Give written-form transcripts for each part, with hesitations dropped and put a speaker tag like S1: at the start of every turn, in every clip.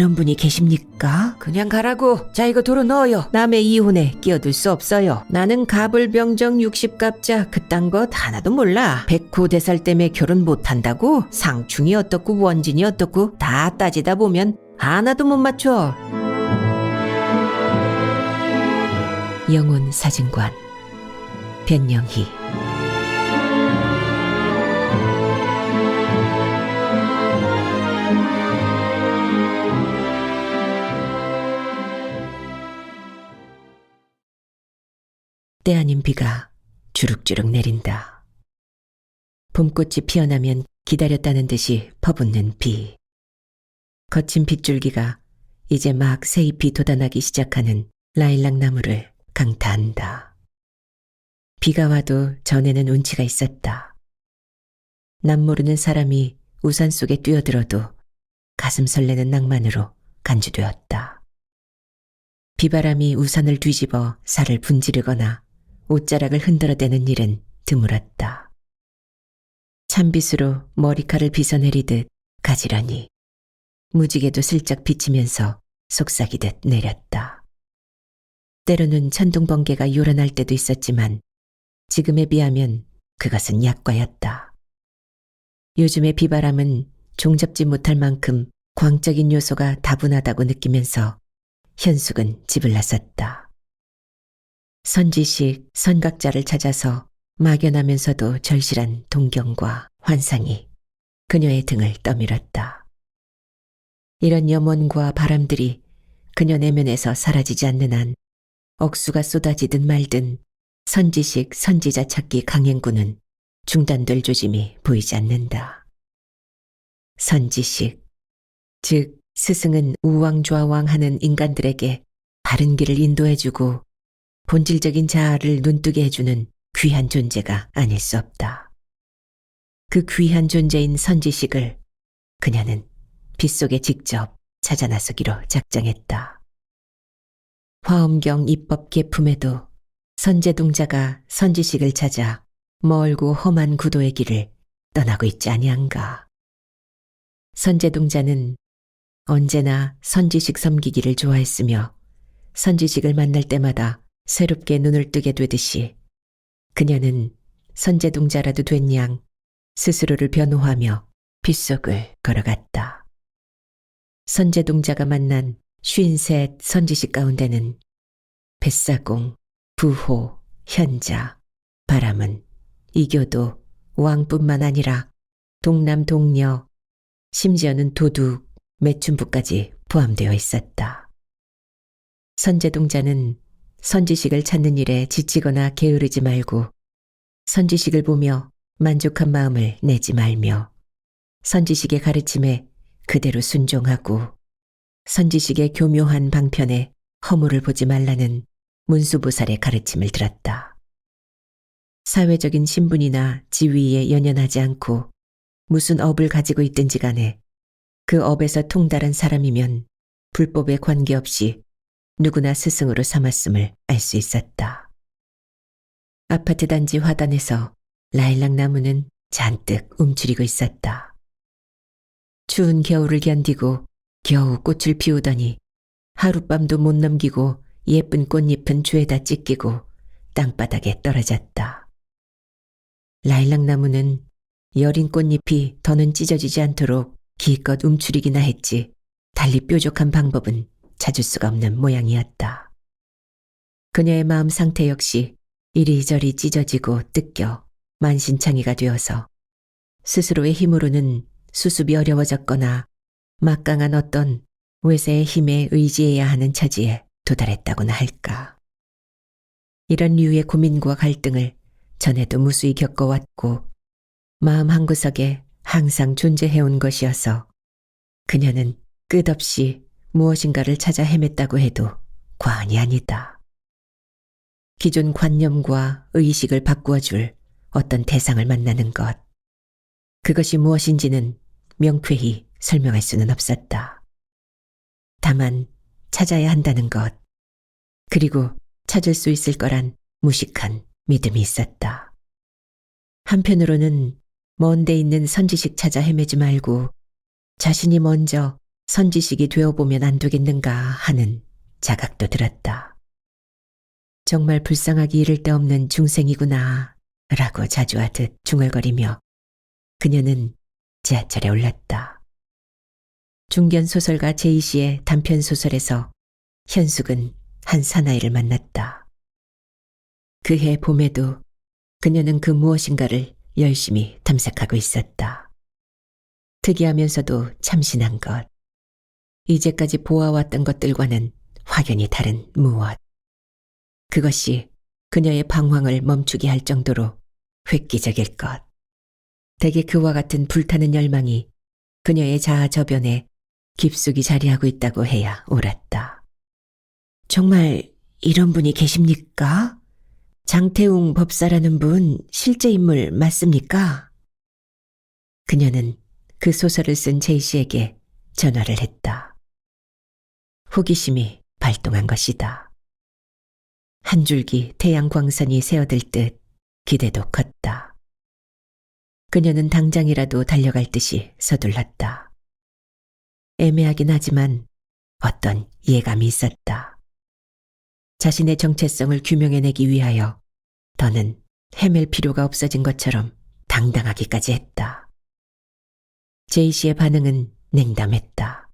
S1: 이런 분이 계십니까?
S2: 그냥 가라고. 자, 이거 도로 넣어요.
S1: 남의 이혼에 끼어들 수 없어요. 나는 가불병정 60갑자 그딴 것 하나도 몰라. 백호대살 때문에 결혼 못한다고? 상충이 어떻고 원진이 어떻고 다 따지다 보면 하나도 못 맞춰. 영혼 사진관 변영희. 때 아닌 비가 주룩주룩 내린다. 봄꽃이 피어나면 기다렸다는 듯이 퍼붓는 비. 거친 빗줄기가 이제 막 새잎이 돋아나기 시작하는 라일락 나무를 강타한다. 비가 와도 전에는 운치가 있었다. 남 모르는 사람이 우산 속에 뛰어들어도 가슴 설레는 낭만으로 간주되었다. 비바람이 우산을 뒤집어 살을 분지르거나 옷자락을 흔들어대는 일은 드물었다. 찬빗으로 머리카락을 빗어내리듯 가지런히 무지개도 슬쩍 비치면서 속삭이듯 내렸다. 때로는 천둥번개가 요란할 때도 있었지만 지금에 비하면 그것은 약과였다. 요즘의 비바람은 종잡지 못할 만큼 광적인 요소가 다분하다고 느끼면서 현숙은 집을 나섰다. 선지식 선각자를 찾아서 막연하면서도 절실한 동경과 환상이 그녀의 등을 떠밀었다. 이런 염원과 바람들이 그녀 내면에서 사라지지 않는 한 억수가 쏟아지든 말든 선지식 선지자 찾기 강행군은 중단될 조짐이 보이지 않는다. 선지식, 즉 스승은 우왕좌왕하는 인간들에게 바른 길을 인도해주고 본질적인 자아를 눈뜨게 해주는 귀한 존재가 아닐 수 없다. 그 귀한 존재인 선지식을 그녀는 빗속에 직접 찾아 나서기로 작정했다. 화엄경 입법 개품에도 선제동자가 선지식을 찾아 멀고 험한 구도의 길을 떠나고 있지 아니한가. 선제동자는 언제나 선지식 섬기기를 좋아했으며 선지식을 만날 때마다 새롭게 눈을 뜨게 되듯이 그녀는 선제동자라도 된 양 스스로를 변호하며 빗속을 걸어갔다. 선제동자가 만난 53 선지식 가운데는 뱃사공, 부호, 현자, 바람은, 이교도, 왕뿐만 아니라 동남 동녀, 심지어는 도둑, 매춘부까지 포함되어 있었다. 선제동자는 선지식을 찾는 일에 지치거나 게으르지 말고 선지식을 보며 만족한 마음을 내지 말며 선지식의 가르침에 그대로 순종하고 선지식의 교묘한 방편에 허물을 보지 말라는 문수보살의 가르침을 들었다. 사회적인 신분이나 지위에 연연하지 않고 무슨 업을 가지고 있든지 간에 그 업에서 통달한 사람이면 불법에 관계없이 누구나 스승으로 삼았음을 알 수 있었다. 아파트 단지 화단에서 라일락 나무는 잔뜩 움츠리고 있었다. 추운 겨울을 견디고 겨우 꽃을 피우더니 하룻밤도 못 넘기고 예쁜 꽃잎은 죄다 찢기고 땅바닥에 떨어졌다. 라일락 나무는 여린 꽃잎이 더는 찢어지지 않도록 기껏 움츠리기나 했지 달리 뾰족한 방법은 찾을 수가 없는 모양이었다. 그녀의 마음 상태 역시 이리저리 찢어지고 뜯겨 만신창이가 되어서 스스로의 힘으로는 수습이 어려워졌거나 막강한 어떤 외세의 힘에 의지해야 하는 처지에 도달했다고나 할까. 이런 류의 고민과 갈등을 전에도 무수히 겪어왔고 마음 한구석에 항상 존재해온 것이어서 그녀는 끝없이 무엇인가를 찾아 헤맸다고 해도 과언이 아니다. 기존 관념과 의식을 바꾸어줄 어떤 대상을 만나는 것. 그것이 무엇인지는 명쾌히 설명할 수는 없었다. 다만 찾아야 한다는 것, 그리고 찾을 수 있을 거란 무식한 믿음이 있었다. 한편으로는 먼 데 있는 선지식 찾아 헤매지 말고 자신이 먼저 선지식이 되어보면 안 되겠는가 하는 자각도 들었다. 정말 불쌍하기 이를 데 없는 중생이구나 라고 자주하듯 중얼거리며 그녀는 지하철에 올랐다. 중견소설가 제이 씨의 단편소설에서 현숙은 한 사나이를 만났다. 그해 봄에도 그녀는 그 무엇인가를 열심히 탐색하고 있었다. 특이하면서도 참신한 것. 이제까지 보아왔던 것들과는 확연히 다른 무엇. 그것이 그녀의 방황을 멈추게 할 정도로 획기적일 것. 대개 그와 같은 불타는 열망이 그녀의 자아 저변에 깊숙이 자리하고 있다고 해야 옳았다. 정말 이런 분이 계십니까? 장태웅 법사라는 분 실제 인물 맞습니까? 그녀는 그 소설을 쓴 제이 씨에게 전화를 했다. 호기심이 발동한 것이다. 한 줄기 태양 광선이 새어들 듯 기대도 컸다. 그녀는 당장이라도 달려갈 듯이 서둘렀다. 애매하긴 하지만 어떤 예감이 있었다. 자신의 정체성을 규명해내기 위하여 더는 헤맬 필요가 없어진 것처럼 당당하기까지 했다. 제이 씨의 반응은 냉담했다.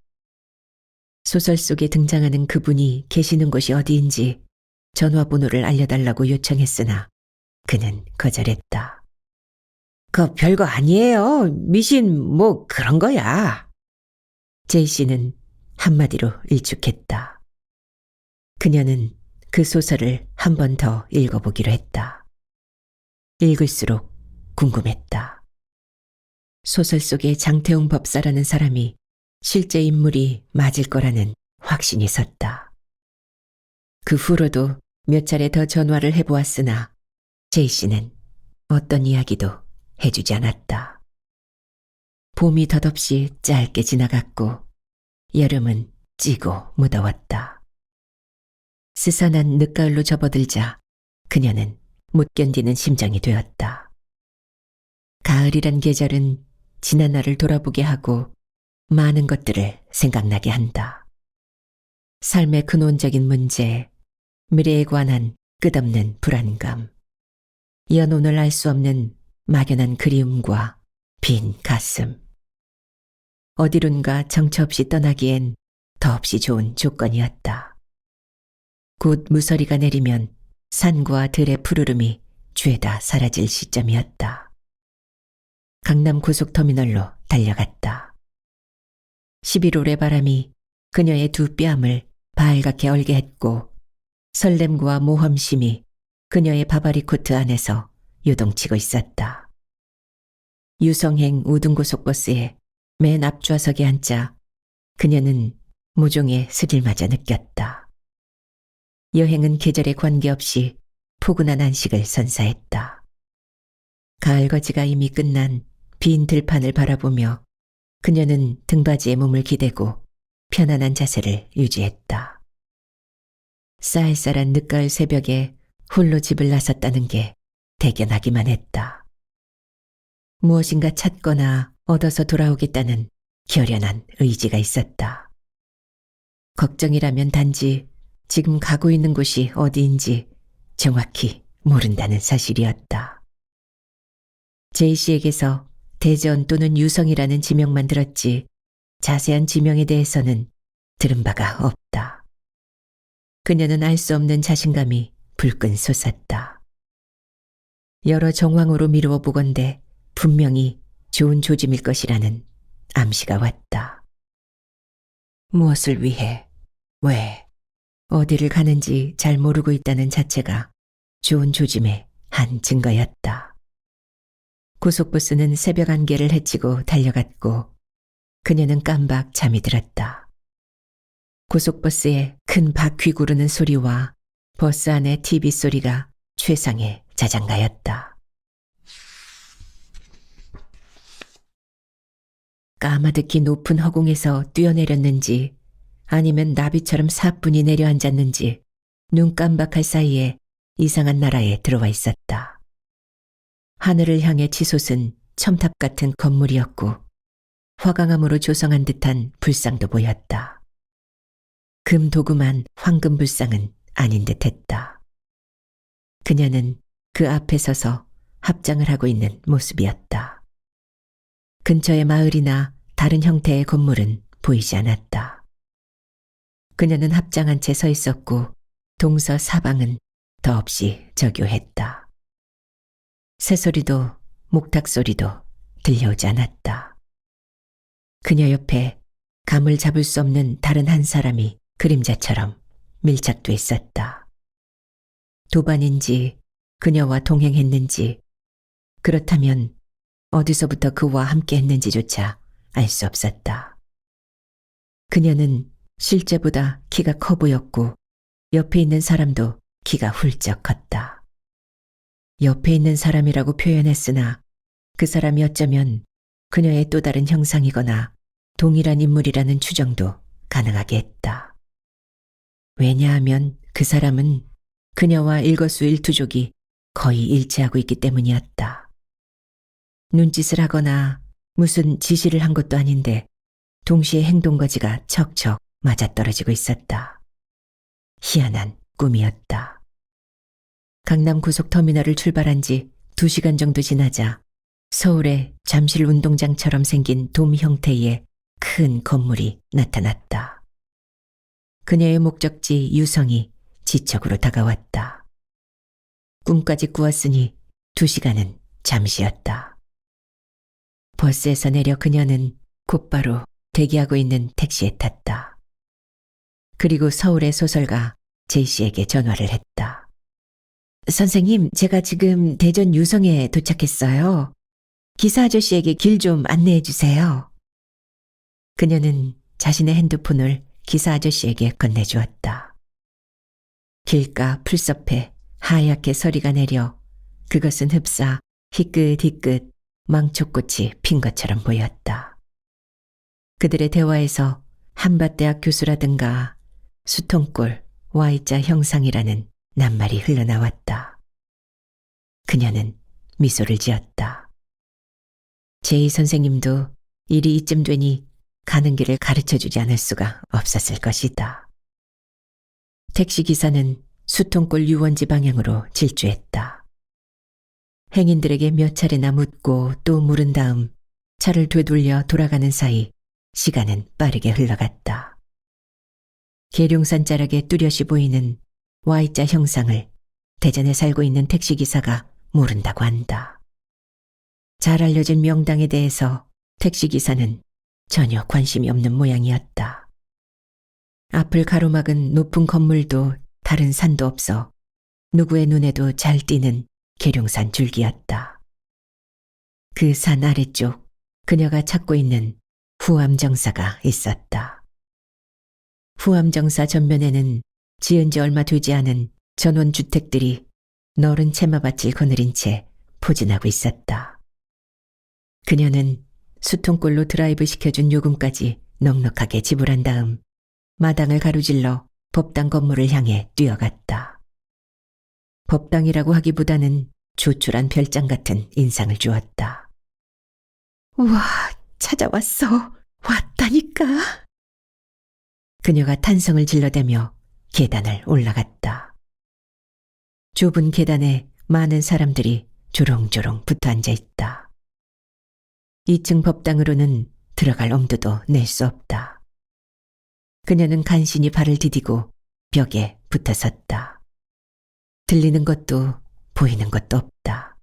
S1: 소설 속에 등장하는 그분이 계시는 곳이 어디인지 전화번호를 알려달라고 요청했으나 그는 거절했다. 그 별거 아니에요. 미신 뭐 그런 거야. 제이 씨는 한마디로 일축했다. 그녀는 그 소설을 한 번 더 읽어보기로 했다. 읽을수록 궁금했다. 소설 속의 장태웅 법사라는 사람이 실제 인물이 맞을 거라는 확신이 섰다. 그 후로도 몇 차례 더 전화를 해보았으나 제이 씨는 어떤 이야기도 해주지 않았다. 봄이 덧없이 짧게 지나갔고 여름은 찌고 무더웠다. 스산한 늦가을로 접어들자 그녀는 못 견디는 심정이 되었다. 가을이란 계절은 지난 날을 돌아보게 하고 많은 것들을 생각나게 한다. 삶의 근원적인 문제, 미래에 관한 끝없는 불안감, 연온을 알 수 없는 막연한 그리움과 빈 가슴. 어디론가 정처 없이 떠나기엔 더없이 좋은 조건이었다. 곧 무서리가 내리면 산과 들의 푸르름이 죄다 사라질 시점이었다. 강남 고속터미널로 달려갔다. 11월의 바람이 그녀의 두 뺨을 발갛게 얼게 했고 설렘과 모험심이 그녀의 바바리 코트 안에서 요동치고 있었다. 유성행 우등고속버스의 맨 앞좌석에 앉자 그녀는 모종의 스릴마저 느꼈다. 여행은 계절에 관계없이 포근한 안식을 선사했다. 가을거지가 이미 끝난 빈 들판을 바라보며 그녀는 등받이에 몸을 기대고 편안한 자세를 유지했다. 쌀쌀한 늦가을 새벽에 홀로 집을 나섰다는 게 대견하기만 했다. 무엇인가 찾거나 얻어서 돌아오겠다는 결연한 의지가 있었다. 걱정이라면 단지 지금 가고 있는 곳이 어디인지 정확히 모른다는 사실이었다. 제이 씨에게서 대전 또는 유성이라는 지명만 들었지 자세한 지명에 대해서는 들은 바가 없다. 그녀는 알 수 없는 자신감이 불끈 솟았다. 여러 정황으로 미루어 보건대 분명히 좋은 조짐일 것이라는 암시가 왔다. 무엇을 위해, 왜, 어디를 가는지 잘 모르고 있다는 자체가 좋은 조짐의 한 증거였다. 고속버스는 새벽 안개를 헤치고 달려갔고 그녀는 깜박 잠이 들었다. 고속버스의 큰 바퀴 구르는 소리와 버스 안의 TV 소리가 최상의 자장가였다. 까마득히 높은 허공에서 뛰어내렸는지 아니면 나비처럼 사뿐히 내려앉았는지 눈 깜박할 사이에 이상한 나라에 들어와 있었다. 하늘을 향해 치솟은 첨탑 같은 건물이었고 화강암으로 조성한 듯한 불상도 보였다. 금 도금한 황금 불상은 아닌 듯했다. 그녀는 그 앞에 서서 합장을 하고 있는 모습이었다. 근처의 마을이나 다른 형태의 건물은 보이지 않았다. 그녀는 합장한 채 서 있었고 동서 사방은 더없이 저교했다. 새소리도 목탁 소리도 들려오지 않았다. 그녀 옆에 감을 잡을 수 없는 다른 한 사람이 그림자처럼 밀착돼 있었다. 도반인지 그녀와 동행했는지, 그렇다면 어디서부터 그와 함께 했는지조차 알 수 없었다. 그녀는 실제보다 키가 커 보였고 옆에 있는 사람도 키가 훌쩍 컸다. 옆에 있는 사람이라고 표현했으나 그 사람이 어쩌면 그녀의 또 다른 형상이거나 동일한 인물이라는 추정도 가능하게 했다. 왜냐하면 그 사람은 그녀와 일거수일투족이 거의 일치하고 있기 때문이었다. 눈짓을 하거나 무슨 지시를 한 것도 아닌데 동시에 행동거지가 척척 맞아떨어지고 있었다. 희한한 꿈이었다. 강남 고속터미널을 출발한 지 2시간 정도 지나자 서울의 잠실 운동장처럼 생긴 돔 형태의 큰 건물이 나타났다. 그녀의 목적지 유성이 지척으로 다가왔다. 꿈까지 꾸었으니 2시간은 잠시였다. 버스에서 내려 그녀는 곧바로 대기하고 있는 택시에 탔다. 그리고 서울의 소설가 제이씨에게 전화를 했다. 선생님, 제가 지금 대전 유성에 도착했어요. 기사 아저씨에게 길 좀 안내해 주세요. 그녀는 자신의 핸드폰을 기사 아저씨에게 건네주었다. 길가 풀섭에 하얗게 서리가 내려 그것은 흡사 희끗희끗 망초꽃이 핀 것처럼 보였다. 그들의 대화에서 한밭대학 교수라든가 수통골 Y자 형상이라는 낱말이 흘러나왔다. 그녀는 미소를 지었다. 제이 선생님도 일이 이쯤 되니 가는 길을 가르쳐주지 않을 수가 없었을 것이다. 택시기사는 수통골 유원지 방향으로 질주했다. 행인들에게 몇 차례나 묻고 또 물은 다음 차를 되돌려 돌아가는 사이 시간은 빠르게 흘러갔다. 계룡산 자락에 뚜렷이 보이는 Y자 형상을 대전에 살고 있는 택시기사가 모른다고 한다. 잘 알려진 명당에 대해서 택시기사는 전혀 관심이 없는 모양이었다. 앞을 가로막은 높은 건물도 다른 산도 없어 누구의 눈에도 잘 띄는 계룡산 줄기였다. 그 산 아래쪽 그녀가 찾고 있는 후암정사가 있었다. 후암정사 전면에는 지은 지 얼마 되지 않은 전원주택들이 너른 채마밭을 거느린 채 포진하고 있었다. 그녀는 수통골로 드라이브 시켜준 요금까지 넉넉하게 지불한 다음 마당을 가로질러 법당 건물을 향해 뛰어갔다. 법당이라고 하기보다는 조촐한 별장 같은 인상을 주었다. 우와, 찾아왔어. 왔다니까. 그녀가 탄성을 질러대며 계단을 올라갔다. 좁은 계단에 많은 사람들이 조롱조롱 붙어 앉아 있다. 2층 법당으로는 들어갈 엄두도 낼 수 없다. 그녀는 간신히 발을 디디고 벽에 붙어 섰다. 들리는 것도 보이는 것도 없다.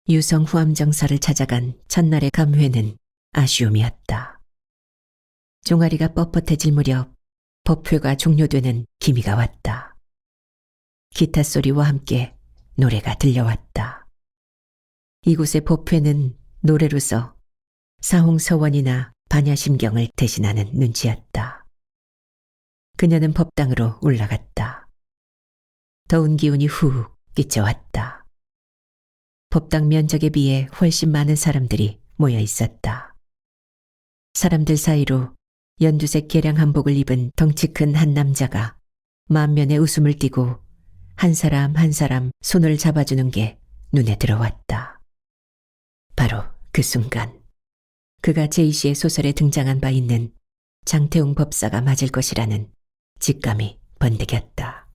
S1: 유성 후암정사를 찾아간 첫날의 감회는 아쉬움이었다. 종아리가 뻣뻣해질 무렵 법회가 종료되는 기미가 왔다. 기타 소리와 함께 노래가 들려왔다. 이곳의 법회는 노래로서 사홍서원이나 반야심경을 대신하는 눈치였다. 그녀는 법당으로 올라갔다. 더운 기운이 훅 끼쳐왔다. 법당 면적에 비해 훨씬 많은 사람들이 모여 있었다. 사람들 사이로 연두색 개량 한복을 입은 덩치 큰 한 남자가 만면에 웃음을 띠고 한 사람 한 사람 손을 잡아주는 게 눈에 들어왔다. 바로 그 순간 그가 제이 씨의 소설에 등장한 바 있는 장태웅 법사가 맞을 것이라는 직감이 번득였다.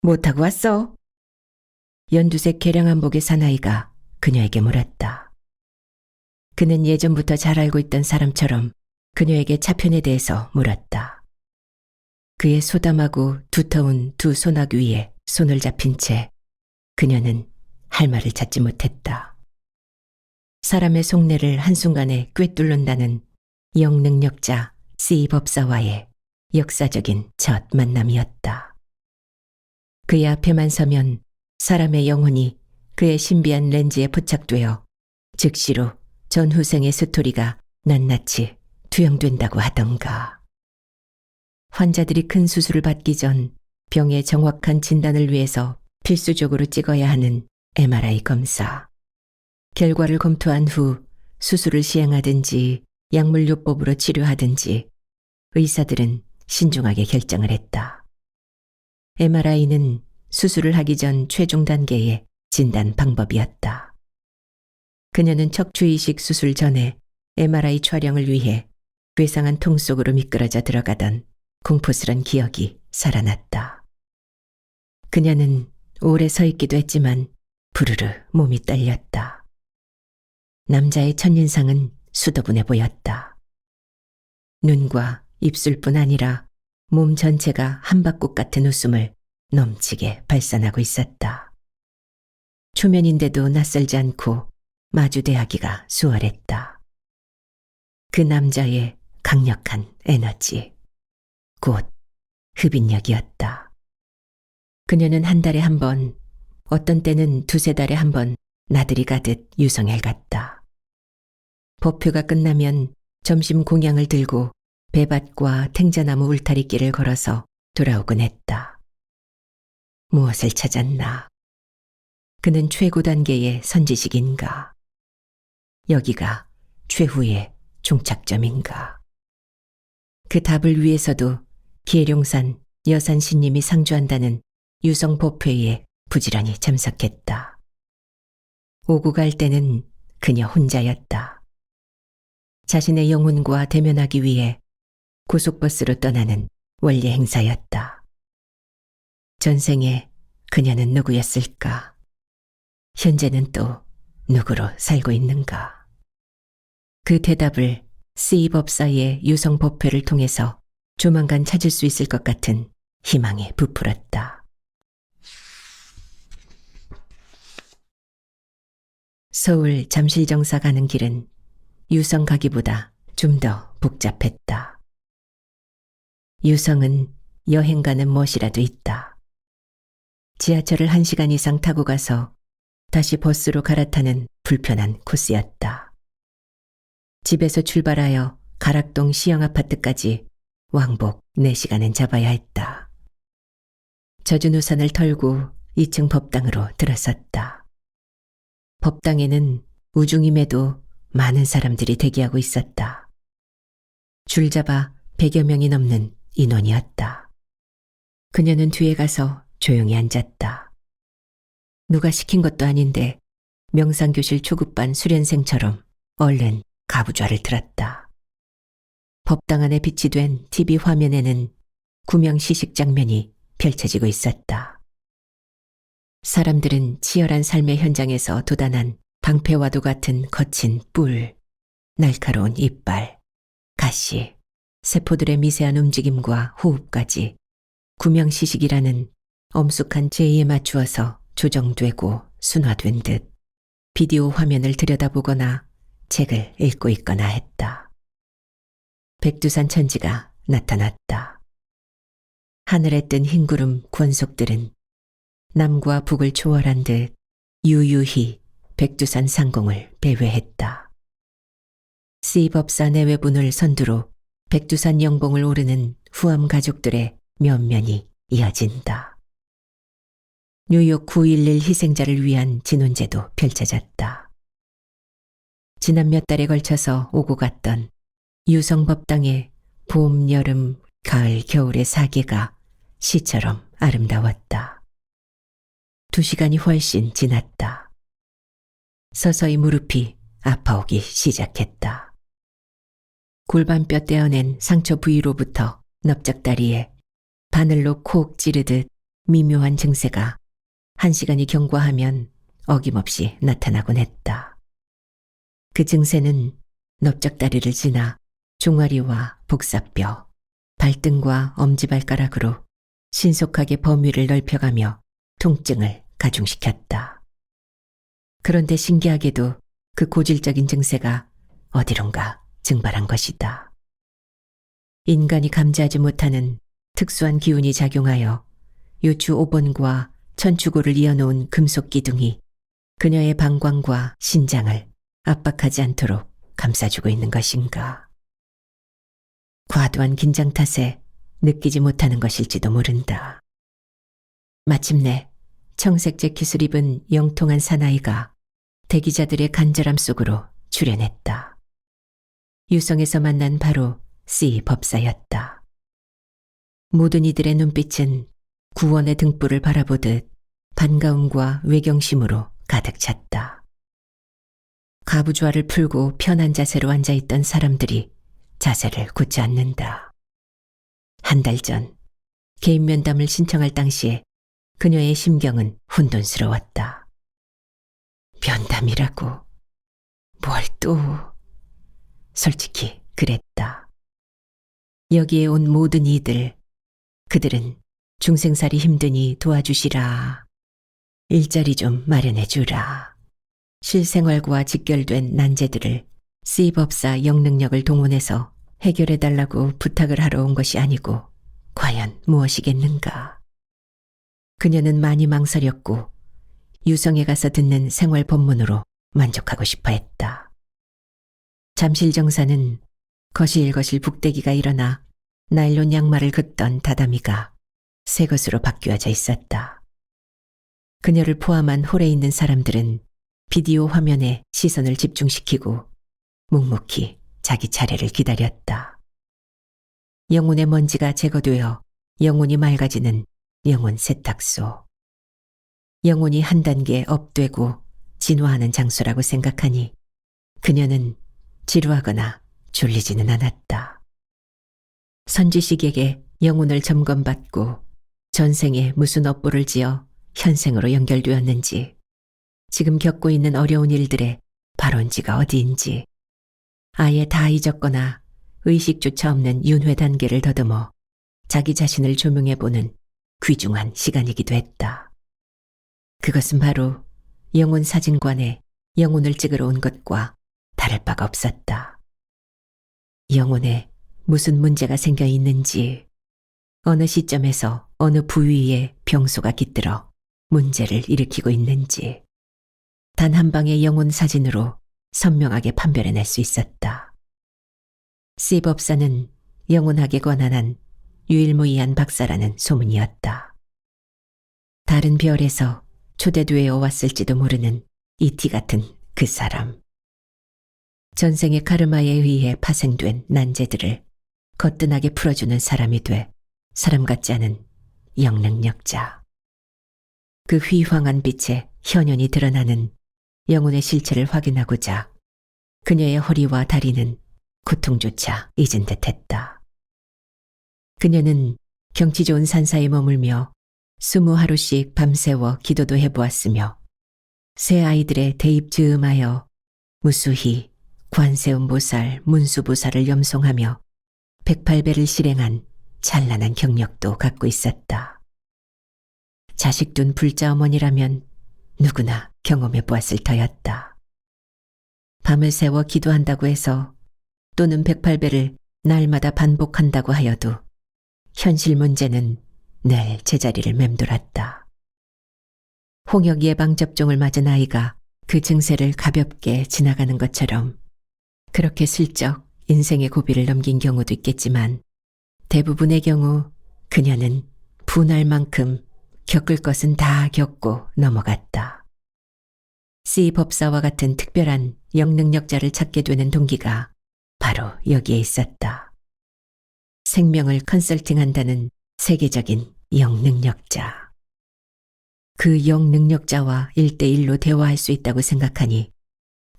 S1: 못하고 왔어? 연두색 개량한복의 사나이가 그녀에게 물었다. 그는 예전부터 잘 알고 있던 사람처럼 그녀에게 차편에 대해서 물었다. 그의 소담하고 두터운 두 손아귀 위에 손을 잡힌 채 그녀는 할 말을 찾지 못했다. 사람의 속내를 한순간에 꿰뚫는다는 영능력자 C 법사와의 역사적인 첫 만남이었다. 그의 앞에만 서면 사람의 영혼이 그의 신비한 렌즈에 포착되어 즉시로 전후생의 스토리가 낱낱이 투영된다고 하던가. 환자들이 큰 수술을 받기 전 병의 정확한 진단을 위해서 필수적으로 찍어야 하는 MRI 검사. 결과를 검토한 후 수술을 시행하든지 약물요법으로 치료하든지 의사들은 신중하게 결정을 했다. MRI는 수술을 하기 전 최종 단계의 진단 방법이었다. 그녀는 척추이식 수술 전에 MRI 촬영을 위해 괴상한 통 속으로 미끄러져 들어가던 공포스런 기억이 살아났다. 그녀는 오래 서 있기도 했지만 부르르 몸이 떨렸다. 남자의 첫인상은 수더분해 보였다. 눈과 입술뿐 아니라 몸 전체가 한박국 같은 웃음을 넘치게 발산하고 있었다. 초면인데도 낯설지 않고 마주대하기가 수월했다. 그 남자의 강력한 에너지, 곧 흡인력이었다. 그녀는 한 달에 한 번, 어떤 때는 두세 달에 한 번 나들이 가듯 유성엘 갔다. 법회가 끝나면 점심 공양을 들고 배밭과 탱자나무 울타리길을 걸어서 돌아오곤 했다. 무엇을 찾았나? 그는 최고 단계의 선지식인가? 여기가 최후의 종착점인가? 그 답을 위해서도 기해룡산 여산신님이 상주한다는 유성 법회에 부지런히 참석했다. 오고 갈 때는 그녀 혼자였다. 자신의 영혼과 대면하기 위해 고속버스로 떠나는 원리 행사였다. 전생에 그녀는 누구였을까? 현재는 또 누구로 살고 있는가? 그 대답을 C 법사의 유성 법회를 통해서 조만간 찾을 수 있을 것 같은 희망이 부풀었다. 서울 잠실정사 가는 길은 유성 가기보다 좀 더 복잡했다. 유성은 여행가는 멋이라도 있다. 지하철을 1시간 이상 타고 가서 다시 버스로 갈아타는 불편한 코스였다. 집에서 출발하여 가락동 시영아파트까지 왕복 4시간은 잡아야 했다. 젖은 우산을 털고 2층 법당으로 들어섰다. 법당에는 우중임에도 많은 사람들이 대기하고 있었다. 줄 잡아 100여 명이 넘는 인원이었다. 그녀는 뒤에 가서 조용히 앉았다. 누가 시킨 것도 아닌데 명상교실 초급반 수련생처럼 얼른 가부좌를 들었다. 법당 안에 비치된 TV 화면에는 구명 시식 장면이 펼쳐지고 있었다. 사람들은 치열한 삶의 현장에서 도단한 방패와도 같은 거친 뿔, 날카로운 이빨, 가시, 세포들의 미세한 움직임과 호흡까지 구명시식이라는 엄숙한 제의에 맞추어서 조정되고 순화된 듯 비디오 화면을 들여다보거나 책을 읽고 있거나 했다. 백두산 천지가 나타났다. 하늘에 뜬 흰구름 권속들은 남과 북을 초월한 듯 유유히 백두산 상공을 배회했다. C법사 내외분을 선두로 백두산 영봉을 오르는 후암 가족들의 면면이 이어진다. 뉴욕 9.11 희생자를 위한 진혼제도 펼쳐졌다. 지난 몇 달에 걸쳐서 오고 갔던 유성법당의 봄, 여름, 가을, 겨울의 사계가 시처럼 아름다웠다. 2시간이 훨씬 지났다. 서서히 무릎이 아파오기 시작했다. 골반뼈 떼어낸 상처 부위로부터 넓적다리에 바늘로 콕 찌르듯 미묘한 증세가 1시간이 경과하면 어김없이 나타나곤 했다. 그 증세는 넓적다리를 지나 종아리와 복사뼈, 발등과 엄지발가락으로 신속하게 범위를 넓혀가며 통증을 가중시켰다. 그런데 신기하게도 그 고질적인 증세가 어디론가 증발한 것이다. 인간이 감지하지 못하는 특수한 기운이 작용하여 요추 5번과 천추고를 이어놓은 금속 기둥이 그녀의 방광과 신장을 압박하지 않도록 감싸주고 있는 것인가. 과도한 긴장 탓에 느끼지 못하는 것일지도 모른다. 마침내 청색 재킷을 입은 영통한 사나이가 대기자들의 간절함 속으로 출연했다. 유성에서 만난 바로 C 법사였다. 모든 이들의 눈빛은 구원의 등불을 바라보듯 반가움과 외경심으로 가득 찼다. 가부좌를 풀고 편한 자세로 앉아있던 사람들이 자세를 굳지 않는다. 한 달 전 개인 면담을 신청할 당시에 그녀의 심경은 혼돈스러웠다. 면담이라고 뭘 또... 솔직히 그랬다. 여기에 온 모든 이들, 그들은 중생살이 힘드니 도와주시라. 일자리 좀 마련해주라. 실생활과 직결된 난제들을 C법사 영능력을 동원해서 해결해달라고 부탁을 하러 온 것이 아니고 과연 무엇이겠는가. 그녀는 많이 망설였고 유성에 가서 듣는 생활 법문으로 만족하고 싶어 했다. 잠실 정사는 거실거실 북대기가 일어나 나일론 양말을 긋던 다다미가 새 것으로 바뀌어져 있었다. 그녀를 포함한 홀에 있는 사람들은 비디오 화면에 시선을 집중시키고 묵묵히 자기 차례를 기다렸다. 영혼의 먼지가 제거되어 영혼이 맑아지는 영혼 세탁소. 영혼이 한 단계 업되고 진화하는 장소라고 생각하니 그녀는 지루하거나 졸리지는 않았다. 선지식에게 영혼을 점검받고 전생에 무슨 업보를 지어 현생으로 연결되었는지, 지금 겪고 있는 어려운 일들의 발원지가 어디인지, 아예 다 잊었거나 의식조차 없는 윤회 단계를 더듬어 자기 자신을 조명해보는 귀중한 시간이기도 했다. 그것은 바로 영혼 사진관에 영혼을 찍으러 온 것과 다를 바가 없었다. 영혼에 무슨 문제가 생겨 있는지, 어느 시점에서 어느 부위에 병소가 깃들어 문제를 일으키고 있는지 단 한 방의 영혼 사진으로 선명하게 판별해낼 수 있었다. C법사는 영혼학에 관한한 유일무이한 박사라는 소문이었다. 다른 별에서 초대되어 왔을지도 모르는 이티 같은 그 사람. 전생의 카르마에 의해 파생된 난제들을 거뜬하게 풀어주는 사람이 돼 사람 같지 않은 영능력자. 그 휘황한 빛에 현연히 드러나는 영혼의 실체를 확인하고자 그녀의 허리와 다리는 고통조차 잊은 듯했다. 그녀는 경치 좋은 산사에 머물며 20하루씩 밤새워 기도도 해보았으며 새 아이들의 대입 즈음하여 무수히 관세음보살, 문수보살을 염송하며 108배를 실행한 찬란한 경력도 갖고 있었다. 자식 둔 불자 어머니라면 누구나 경험해 보았을 터였다. 밤을 새워 기도한다고 해서 또는 108배를 날마다 반복한다고 하여도 현실 문제는 늘 제자리를 맴돌았다. 홍역 예방접종을 맞은 아이가 그 증세를 가볍게 지나가는 것처럼 그렇게 슬쩍 인생의 고비를 넘긴 경우도 있겠지만 대부분의 경우 그녀는 분할 만큼 겪을 것은 다 겪고 넘어갔다. C 법사와 같은 특별한 영능력자를 찾게 되는 동기가 바로 여기에 있었다. 생명을 컨설팅한다는 세계적인 영능력자. 그 영능력자와 1대1로 대화할 수 있다고 생각하니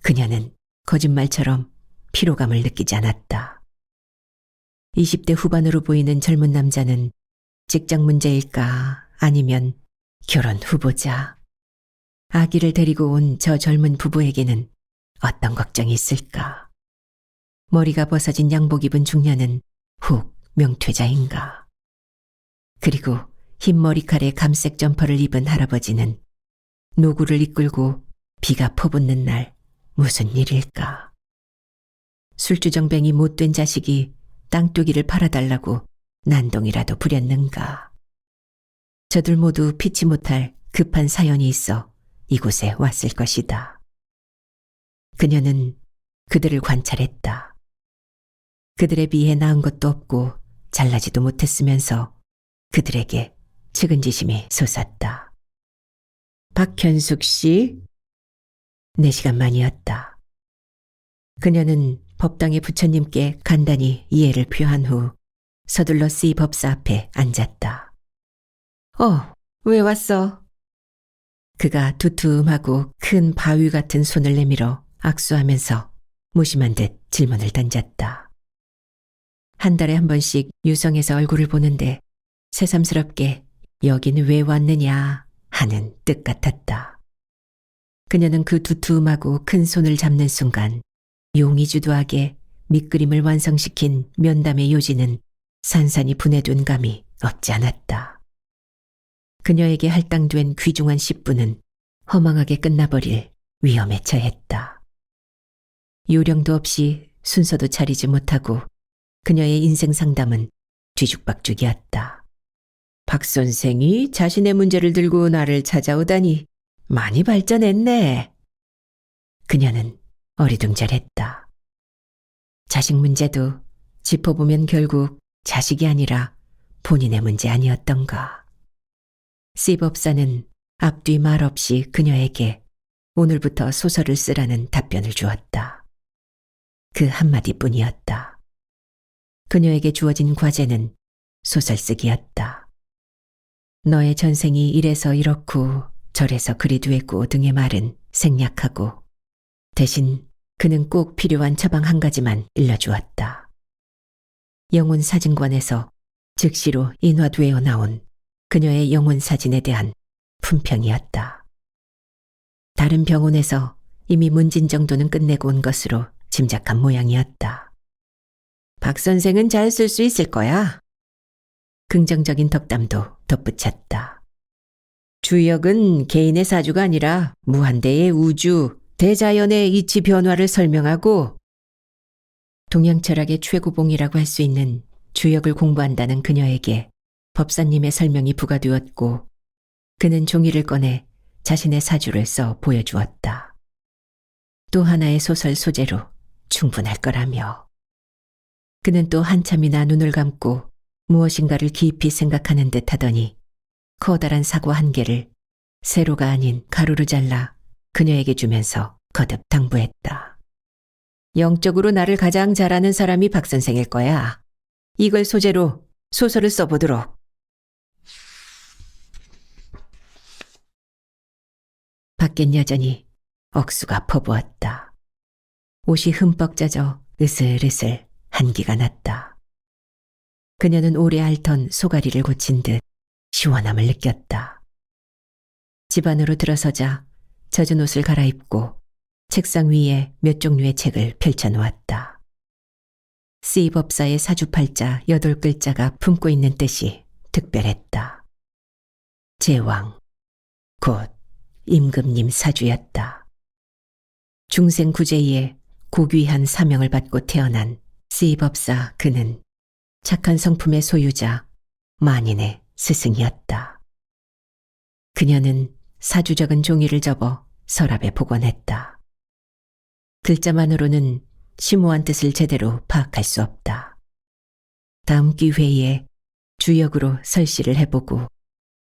S1: 그녀는 거짓말처럼 피로감을 느끼지 않았다. 20대 후반으로 보이는 젊은 남자는 직장 문제일까 아니면 결혼 후보자. 아기를 데리고 온 저 젊은 부부에게는 어떤 걱정이 있을까? 머리가 벗어진 양복 입은 중년은 훅 명퇴자인가? 그리고 흰 머리칼에 감색 점퍼를 입은 할아버지는 노구를 이끌고 비가 퍼붓는 날 무슨 일일까? 술주정뱅이 못된 자식이 땅뚜기를 팔아달라고 난동이라도 부렸는가? 저들 모두 피치 못할 급한 사연이 있어 이곳에 왔을 것이다. 그녀는 그들을 관찰했다. 그들에 비해 나은 것도 없고 잘나지도 못했으면서 그들에게 측은지심이 솟았다. 박현숙 씨? 4시간 만이었다. 그녀는 법당의 부처님께 간단히 이해를 표한 후 서둘러 C 법사 앞에 앉았다. 왜 왔어? 그가 두툼하고 큰 바위 같은 손을 내밀어 악수하면서 무심한 듯 질문을 던졌다. 한 달에 한 번씩 유성에서 얼굴을 보는데 새삼스럽게 여긴 왜 왔느냐 하는 뜻 같았다. 그녀는 그 두툼하고 큰 손을 잡는 순간 용의주도하게 밑그림을 완성시킨 면담의 요지는 산산이 분해된 감이 없지 않았다. 그녀에게 할당된 귀중한 10분은 허망하게 끝나버릴 위험에 처했다. 요령도 없이 순서도 차리지 못하고 그녀의 인생 상담은 뒤죽박죽이었다. 박 선생이 자신의 문제를 들고 나를 찾아오다니 많이 발전했네. 그녀는 어리둥절했다. 자식 문제도 짚어보면 결국 자식이 아니라 본인의 문제 아니었던가. C 법사는 앞뒤 말 없이 그녀에게 오늘부터 소설을 쓰라는 답변을 주었다. 그 한마디뿐이었다. 그녀에게 주어진 과제는 소설 쓰기였다. 너의 전생이 이래서 이렇고 저래서 그리 됐고 등의 말은 생략하고 대신 그는 꼭 필요한 처방 한 가지만 일러주었다. 영혼 사진관에서 즉시로 인화되어 나온 그녀의 영혼 사진에 대한 품평이었다. 다른 병원에서 이미 문진 정도는 끝내고 온 것으로 짐작한 모양이었다. 박 선생은 잘 쓸 수 있을 거야. 긍정적인 덕담도 덧붙였다. 주역은 개인의 사주가 아니라 무한대의 우주, 대자연의 이치 변화를 설명하고 동양철학의 최고봉이라고 할 수 있는 주역을 공부한다는 그녀에게 법사님의 설명이 부과되었고 그는 종이를 꺼내 자신의 사주를 써 보여주었다. 또 하나의 소설 소재로 충분할 거라며. 그는 또 한참이나 눈을 감고 무엇인가를 깊이 생각하는 듯 하더니 커다란 사과 한 개를 세로가 아닌 가로로 잘라 그녀에게 주면서 거듭 당부했다. 영적으로 나를 가장 잘 아는 사람이 박 선생일 거야. 이걸 소재로 소설을 써보도록. 밖엔 여전히 억수가 퍼부었다. 옷이 흠뻑 젖어 으슬으슬 한기가 났다. 그녀는 오래 앓던 소가리를 고친 듯 시원함을 느꼈다. 집 안으로 들어서자 젖은 옷을 갈아입고 책상 위에 몇 종류의 책을 펼쳐놓았다. C 법사의 사주팔자 8글자가 품고 있는 뜻이 특별했다. 제왕, 곧 임금님 사주였다. 중생구제에 고귀한 사명을 받고 태어난 C 법사 그는 착한 성품의 소유자 만인의 스승이었다. 그녀는 사주 적은 종이를 접어 서랍에 복원했다. 글자만으로는 심오한 뜻을 제대로 파악할 수 없다. 다음 기회에 주역으로 설시를 해보고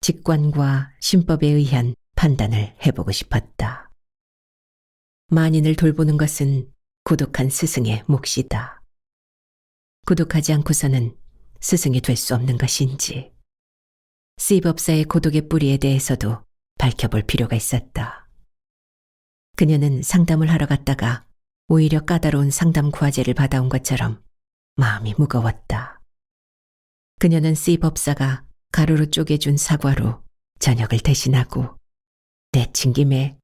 S1: 직관과 신법에 의한 판단을 해보고 싶었다. 만인을 돌보는 것은 고독한 스승의 몫이다. 고독하지 않고서는 스승이 될 수 없는 것인지 C 법사의 고독의 뿌리에 대해서도 밝혀볼 필요가 있었다. 그녀는 상담을 하러 갔다가 오히려 까다로운 상담 과제를 받아온 것처럼 마음이 무거웠다. 그녀는 C 법사가 가루로 쪼개준 사과로 저녁을 대신하고 내친 김에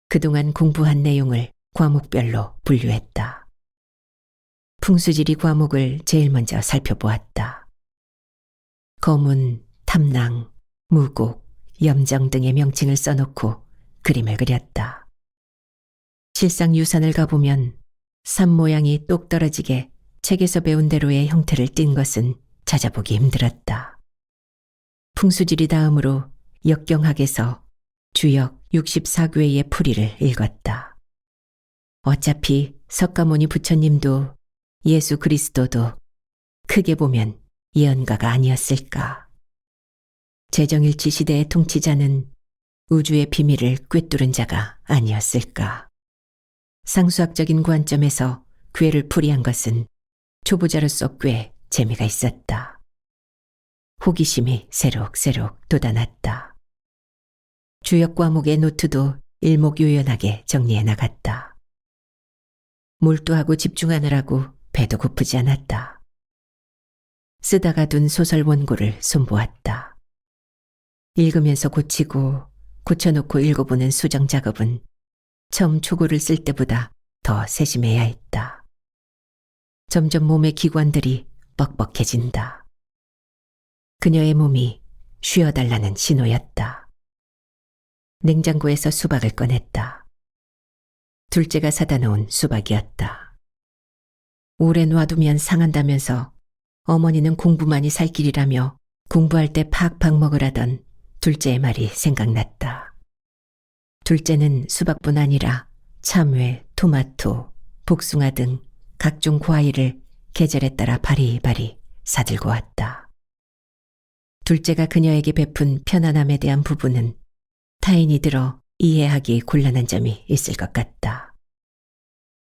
S1: 그동안 공부한 내용을 과목별로 분류했다. 풍수지리 과목을 제일 먼저 살펴보았다. 거문, 탐낭, 무곡, 염정 등의 명칭을 써놓고 그림을 그렸다. 실상 유산을 가보면 산 모양이 똑 떨어지게 책에서 배운 대로의 형태를 띈 것은 찾아보기 힘들었다. 풍수지리 다음으로 역경학에서 주역 64괴의 풀이를 읽었다. 어차피 석가모니 부처님도 예수 그리스도도 크게 보면 예언가가 아니었을까. 재정일치 시대의 통치자는 우주의 비밀을 꿰뚫은 자가 아니었을까. 상수학적인 관점에서 괴를 풀이한 것은 초보자로서 꽤 재미가 있었다. 호기심이 새록새록 돋아났다. 주역 과목의 노트도 일목요연하게 정리해 나갔다. 몰두하고 집중하느라고 배도 고프지 않았다. 쓰다가 둔 소설 원고를 손보았다. 읽으면서 고치고 고쳐놓고 읽어보는 수정 작업은 처음 초고를 쓸 때보다 더 세심해야 했다. 점점 몸의 기관들이 뻑뻑해진다. 그녀의 몸이 쉬어달라는 신호였다. 냉장고에서 수박을 꺼냈다. 둘째가 사다 놓은 수박이었다. 오래 놔두면 상한다면서 어머니는 공부만이 살 길이라며 공부할 때 팍팍 먹으라던 둘째의 말이 생각났다. 둘째는 수박뿐 아니라 참외, 토마토, 복숭아 등 각종 과일을 계절에 따라 바리바리 사들고 왔다. 둘째가 그녀에게 베푼 편안함에 대한 부분은 타인이 들어 이해하기 곤란한 점이 있을 것 같다.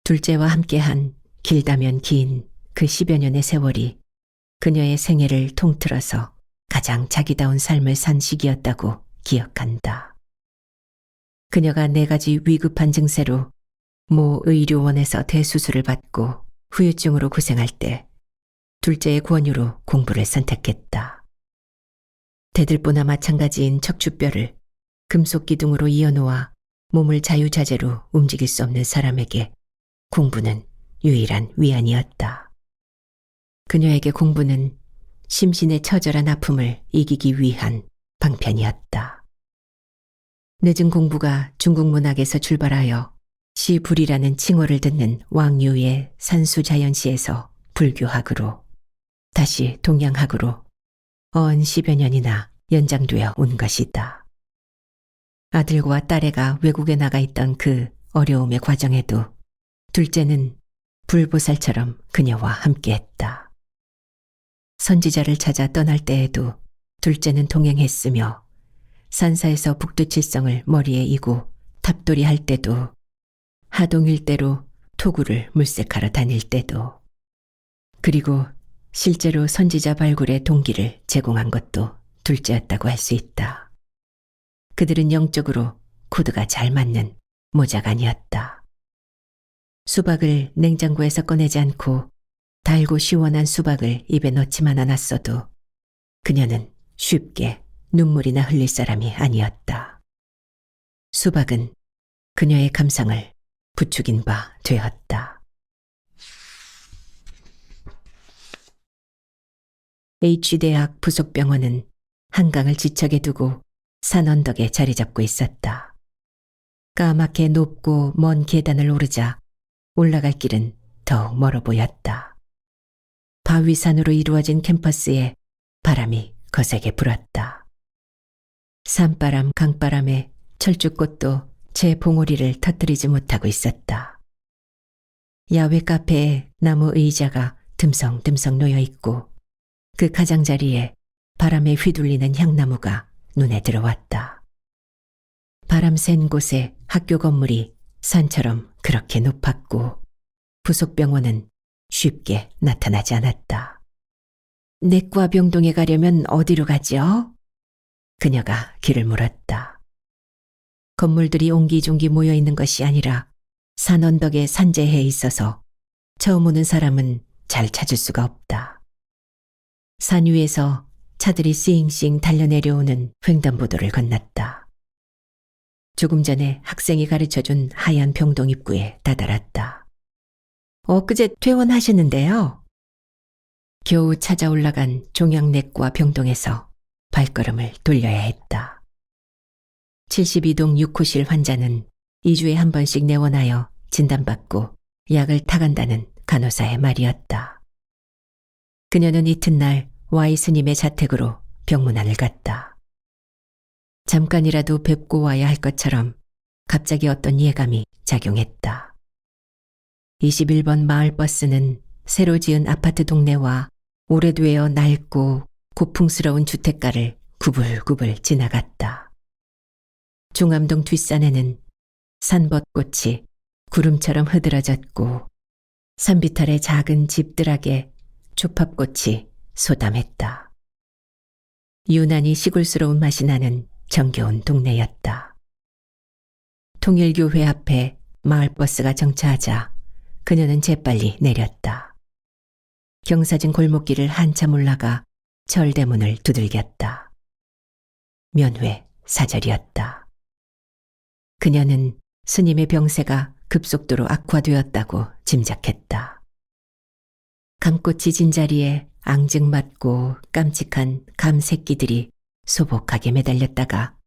S1: 둘째와 함께한 길다면 긴 그 10여 년의 세월이 그녀의 생애를 통틀어서 가장 자기다운 삶을 산 시기였다고 기억한다. 그녀가 4가지 위급한 증세로 모 의료원에서 대수술을 받고 후유증으로 고생할 때 둘째의 권유로 공부를 선택했다. 대들보나 마찬가지인 척추뼈를 금속 기둥으로 이어놓아 몸을 자유자재로 움직일 수 없는 사람에게 공부는 유일한 위안이었다. 그녀에게 공부는 심신의 처절한 아픔을 이기기 위한 방편이었다. 늦은 공부가 중국 문학에서 출발하여 시불이라는 칭호를 듣는 왕유의 산수자연시에서 불교학으로 다시 동양학으로 언 10여 년이나 연장되어 온 것이다. 아들과 딸애가 외국에 나가 있던 그 어려움의 과정에도 둘째는 불보살처럼 그녀와 함께했다. 선지자를 찾아 떠날 때에도 둘째는 동행했으며 산사에서 북두칠성을 머리에 이고 탑돌이 할 때도 하동 일대로 토구를 물색하러 다닐 때도 그리고 실제로 선지자 발굴의 동기를 제공한 것도 둘째였다고 할 수 있다. 그들은 영적으로 코드가 잘 맞는 모자간이었다. 수박을 냉장고에서 꺼내지 않고 달고 시원한 수박을 입에 넣지만 않았어도 그녀는 쉽게 눈물이나 흘릴 사람이 아니었다. 수박은 그녀의 감상을 부추긴 바 되었다. H대학 부속병원은 한강을 지척에 두고 산 언덕에 자리 잡고 있었다. 까맣게 높고 먼 계단을 오르자 올라갈 길은 더욱 멀어 보였다. 바위산으로 이루어진 캠퍼스에 바람이 거세게 불었다. 산바람, 강바람에 철쭉꽃도 제 봉오리를 터뜨리지 못하고 있었다. 야외 카페에 나무 의자가 듬성듬성 놓여 있고 그 가장자리에 바람에 휘둘리는 향나무가 눈에 들어왔다. 바람 센 곳에 학교 건물이 산처럼 그렇게 높았고 부속병원은 쉽게 나타나지 않았다. 내과 병동에 가려면 어디로 가죠? 그녀가 길을 물었다. 건물들이 옹기종기 모여 있는 것이 아니라 산 언덕에 산재해 있어서 처음 오는 사람은 잘 찾을 수가 없다. 산 위에서 차들이 싱싱 달려내려오는 횡단보도를 건넜다. 조금 전에 학생이 가르쳐준 하얀 병동 입구에 다다랐다. 엊그제 퇴원하셨는데요. 겨우 찾아 올라간 종양내과 병동에서 발걸음을 돌려야 했다. 72동 6호실 환자는 2주에 한 번씩 내원하여 진단받고 약을 타간다는 간호사의 말이었다. 그녀는 이튿날 Y 스님의 자택으로 병문안을 갔다. 잠깐이라도 뵙고 와야 할 것처럼 갑자기 어떤 예감이 작용했다. 21번 마을버스는 새로 지은 아파트 동네와 오래되어 낡고 고풍스러운 주택가를 구불구불 지나갔다. 중암동 뒷산에는 산벚꽃이 구름처럼 흐드러졌고 산비탈의 작은 집들에게 조팝꽃이 소담했다. 유난히 시골스러운 맛이 나는 정겨운 동네였다. 통일교회 앞에 마을버스가 정차하자 그녀는 재빨리 내렸다. 경사진 골목길을 한참 올라가 절대문을 두들겼다. 면회 사절이었다. 그녀는 스님의 병세가 급속도로 악화되었다고 짐작했다. 감꽃이 진 자리에 앙증맞고 깜찍한 감 새끼들이 소복하게 매달렸다가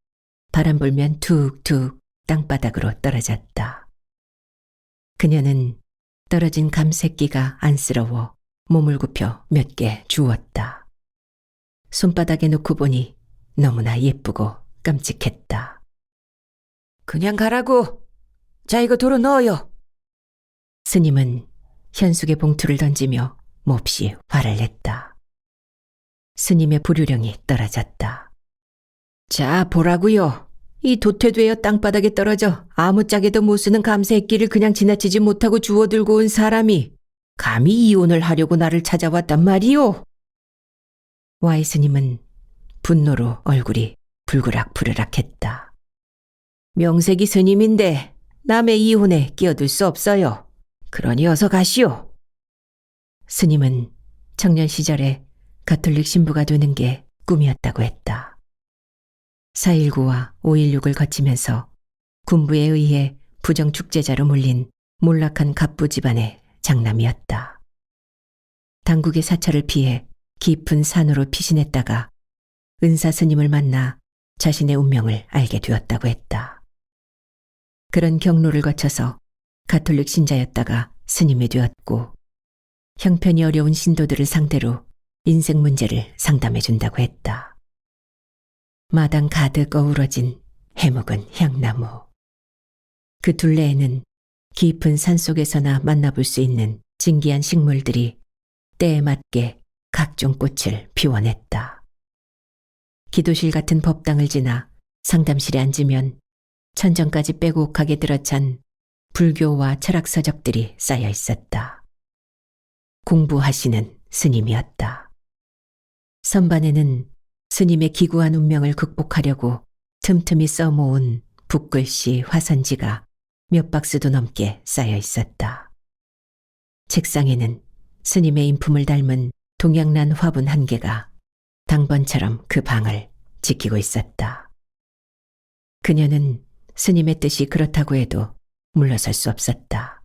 S1: 바람 불면 툭툭 땅바닥으로 떨어졌다. 그녀는 떨어진 감 새끼가 안쓰러워 몸을 굽혀 몇 개 주웠다. 손바닥에 놓고 보니 너무나 예쁘고 깜찍했다.
S2: 그냥 가라고. 자, 이거 도로 넣어요.
S1: 스님은 현숙의 봉투를 던지며 몹시 화를 냈다. 스님의 불효령이 떨어졌다.
S2: 자, 보라고요. 이 도태되어 땅바닥에 떨어져 아무짝에도 못 쓰는 감새끼를 그냥 지나치지 못하고 주워들고 온 사람이 감히 이혼을 하려고 나를 찾아왔단 말이오.
S1: Y 스님은 분노로 얼굴이 불그락불그락했다.
S2: 명색이 스님인데 남의 이혼에 끼어들 수 없어요. 그러니 어서 가시오.
S1: 스님은 청년 시절에 가톨릭 신부가 되는 게 꿈이었다고 했다. 4.19와 5.16을 거치면서 군부에 의해 부정축제자로 몰린 몰락한 갑부 집안의 장남이었다. 당국의 사찰을 피해 깊은 산으로 피신했다가 은사 스님을 만나 자신의 운명을 알게 되었다고 했다. 그런 경로를 거쳐서 가톨릭 신자였다가 스님이 되었고 형편이 어려운 신도들을 상대로 인생 문제를 상담해 준다고 했다. 마당 가득 어우러진 해묵은 향나무. 그 둘레에는 깊은 산속에서나 만나볼 수 있는 진기한 식물들이 때에 맞게 각종 꽃을 피워냈다. 기도실 같은 법당을 지나 상담실에 앉으면 천정까지 빼곡하게 들어찬 불교와 철학 서적들이 쌓여 있었다. 공부하시는 스님이었다. 선반에는 스님의 기구한 운명을 극복하려고 틈틈이 써모은 붓글씨 화선지가 몇 박스도 넘게 쌓여 있었다. 책상에는 스님의 인품을 닮은 동양란 화분 한 개가 당번처럼 그 방을 지키고 있었다. 그녀는 스님의 뜻이 그렇다고 해도 물러설 수 없었다.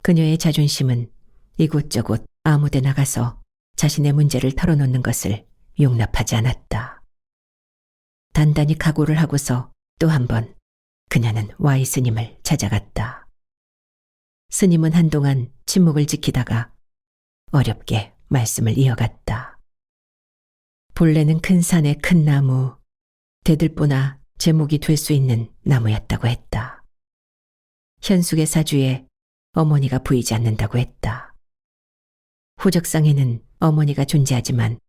S1: 그녀의 자존심은 이곳저곳 아무데 나가서 자신의 문제를 털어놓는 것을 용납하지 않았다. 단단히 각오를 하고서 또 한 번 그녀는 Y 스님을 찾아갔다. 스님은 한동안 침묵을 지키다가 어렵게 말씀을 이어갔다. 본래는 큰 산의 큰 나무, 대들보나 제목이 될 수 있는 나무였다고 했다. 현숙의 사주에 어머니가 보이지 않는다고 했다. 호적상에는 어머니가 존재하지만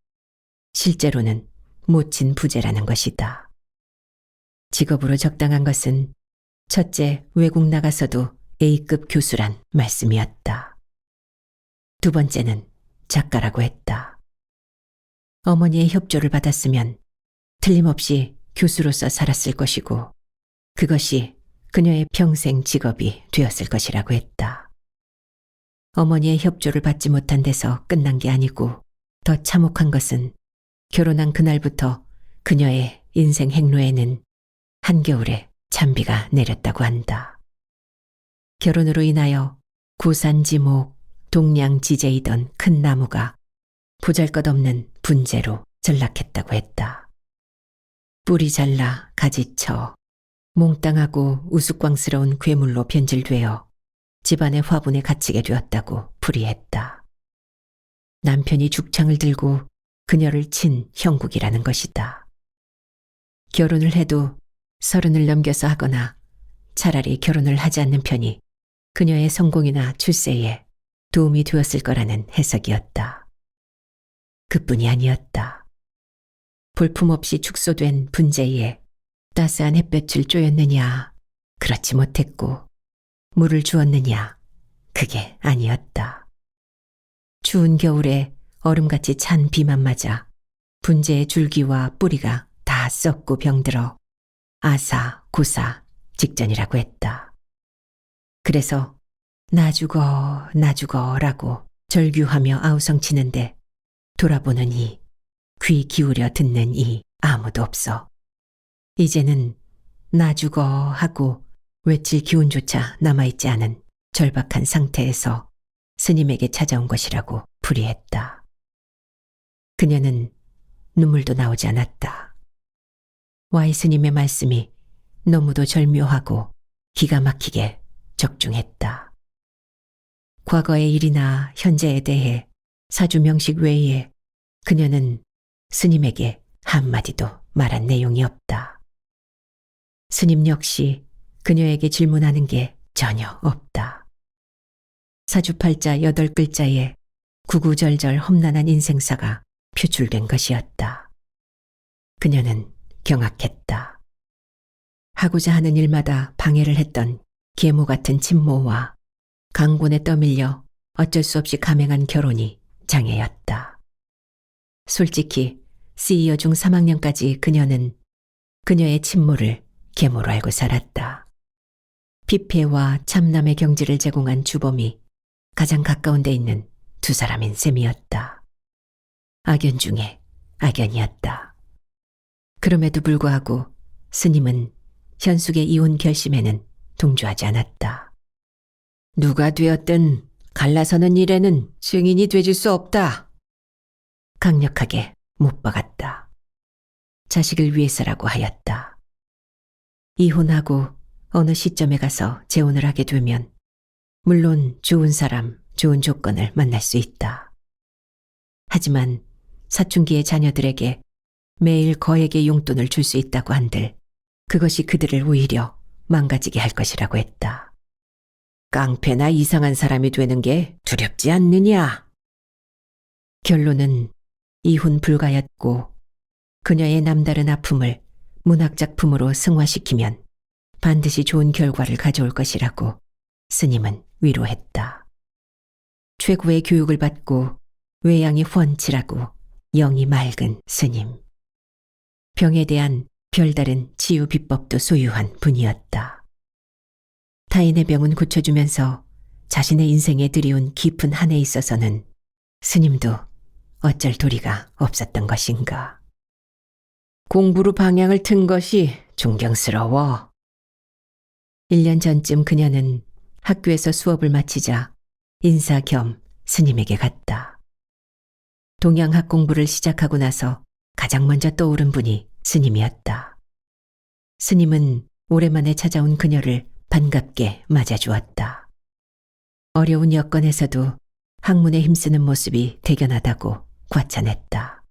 S1: 실제로는 모친 부재라는 것이다. 직업으로 적당한 것은 첫째, 외국 나가서도 A급 교수란 말씀이었다. 두 번째는 작가라고 했다. 어머니의 협조를 받았으면 틀림없이 교수로서 살았을 것이고 그것이
S2: 그녀의 평생 직업이 되었을 것이라고 했다. 어머니의 협조를 받지 못한 데서 끝난 게 아니고 더 참혹한 것은 결혼한 그날부터 그녀의 인생 행로에는 한겨울에 잔비가 내렸다고 한다. 결혼으로 인하여 구산지목, 동량지제이던 큰 나무가 보잘것없는 분재로 전락했다고 했다. 뿌리 잘라 가지 쳐 몽땅하고 우스꽝스러운 괴물로 변질되어 집안의 화분에 갇히게 되었다고 풀이했다. 남편이 죽창을 들고 그녀를 친 형국이라는 것이다. 결혼을 해도 30을 넘겨서 하거나 차라리 결혼을 하지 않는 편이 그녀의 성공이나 출세에 도움이 되었을 거라는 해석이었다. 그뿐이 아니었다. 볼품없이 축소된 분재에 따스한 햇볕을 쬐었느냐, 그렇지 못했고 물을 주었느냐, 그게 아니었다. 추운 겨울에 얼음같이 찬 비만 맞아 분재의 줄기와 뿌리가 다 썩고 병들어 아사, 고사 직전이라고 했다. 그래서 나 죽어라고 절규하며 아우성치는데 돌아보는 이, 귀 기울여 듣는 이 아무도 없어. 이제는 나 죽어 하고 외칠 기운조차 남아있지 않은 절박한 상태에서 스님에게 찾아온 것이라고 풀이했다. 그녀는 눈물도 나오지 않았다. 와이 스님의 말씀이 너무도 절묘하고 기가 막히게 적중했다. 과거의 일이나 현재에 대해 사주 명식 외에 그녀는 스님에게 한마디도 말한 내용이 없다. 스님 역시 그녀에게 질문하는 게 전혀 없다. 사주팔자 8글자에 구구절절 험난한 인생사가 표출된 것이었다. 그녀는 경악했다. 하고자 하는 일마다 방해를 했던 계모 같은 친모와 강곤에 떠밀려 어쩔 수 없이 감행한 결혼이 장애였다. 솔직히 C이어 중 3학년까지 그녀는 그녀의 친모를 계모로 알고 살았다. 피폐와 참남의 경지를 제공한 주범이 가장 가까운 데 있는 두 사람인 셈이었다. 악연 중에 악연이었다. 그럼에도 불구하고 스님은 현숙의 이혼 결심에는 동조하지 않았다. 누가 되었든 갈라서는 일에는 증인이 되줄 수 없다. 강력하게 못 박았다. 자식을 위해서라고 하였다. 이혼하고 어느 시점에 가서 재혼을 하게 되면 물론 좋은 사람, 좋은 조건을 만날 수 있다. 하지만 사춘기의 자녀들에게 매일 거액의 용돈을 줄 수 있다고 한들 그것이 그들을 오히려 망가지게 할 것이라고 했다. 깡패나 이상한 사람이 되는 게 두렵지 않느냐? 결론은 이혼 불가였고 그녀의 남다른 아픔을 문학작품으로 승화시키면 반드시 좋은 결과를 가져올 것이라고 스님은 위로했다. 최고의 교육을 받고 외양이 훤칠하고 영이 맑은 스님. 병에 대한 별다른 치유 비법도 소유한 분이었다. 타인의 병은 고쳐주면서 자신의 인생에 들이온 깊은 한에 있어서는 스님도 어쩔 도리가 없었던 것인가. 공부로 방향을 튼 것이 존경스러워. 1년 전쯤 그녀는 학교에서 수업을 마치자 인사 겸 스님에게 갔다. 동양학 공부를 시작하고 나서 가장 먼저 떠오른 분이 스님이었다. 스님은 오랜만에 찾아온 그녀를 반갑게 맞아주었다. 어려운 여건에서도 학문에 힘쓰는 모습이 대견하다고 과찬했다.